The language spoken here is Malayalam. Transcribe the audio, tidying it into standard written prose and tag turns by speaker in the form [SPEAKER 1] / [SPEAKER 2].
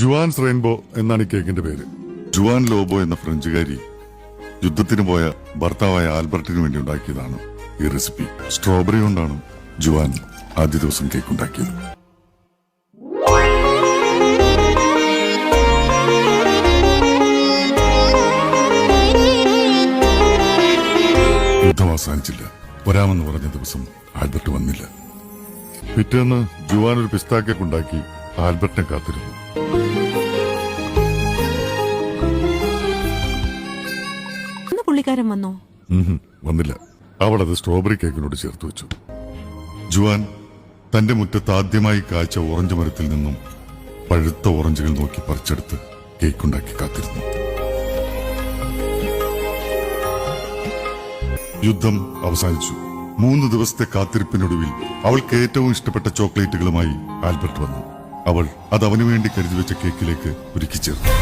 [SPEAKER 1] ജുവാൻസ് റെയിൻബോ എന്നാണ് ഈ കേക്കിന്റെ പേര്.
[SPEAKER 2] ജുവാൻ ലോബോ എന്ന ഫ്രഞ്ചുകാരി യുദ്ധത്തിന് പോയ ഭർത്താവായ ആൽബർട്ടിന് വേണ്ടി ഉണ്ടാക്കിയതാണ് ഈ റെസിപ്പി. സ്ട്രോബെറി കൊണ്ടാണ് ജുവാൻ ആദ്യ ദിവസം കേക്ക് ഉണ്ടാക്കിയത്. യുദ്ധം അവസാനിച്ചില്ല. വരാമെന്ന് പറഞ്ഞ ദിവസം ആൽബർട്ട് വന്നില്ല. പിറ്റേന്ന് ജുവാൻ ഒരു പിസ്താ കേക്ക് ഉണ്ടാക്കി ആൽബർട്ടിനെ കാത്തിരുന്നു.
[SPEAKER 3] പുള്ളിക്കാരൻ വന്നോ?
[SPEAKER 2] വന്നില്ല. അവൾ അത് സ്ട്രോബെറി കേക്കിനോട് ചേർത്ത് വെച്ചു. ജുവാൻ തന്റെ മുറ്റത്ത് ആദ്യമായി കായ്ച്ച ഓറഞ്ച് മരത്തിൽ നിന്നും പഴുത്ത ഓറഞ്ചുകൾ നോക്കി പറിച്ചെടുത്ത് കേക്കുണ്ടാക്കി കാത്തിരുന്നു. യുദ്ധം അവസാനിച്ചു. 3 ദിവസത്തെ കാത്തിരിപ്പിനൊടുവിൽ അവൾക്ക് ഏറ്റവും ഇഷ്ടപ്പെട്ട ചോക്ലേറ്റുകളുമായി ആൽബർട്ട് വന്നു. അവൾ അത് അവനു വേണ്ടി കരുതി വെച്ച കേക്കിലേക്ക് ഒരുക്കി ചേർത്തു.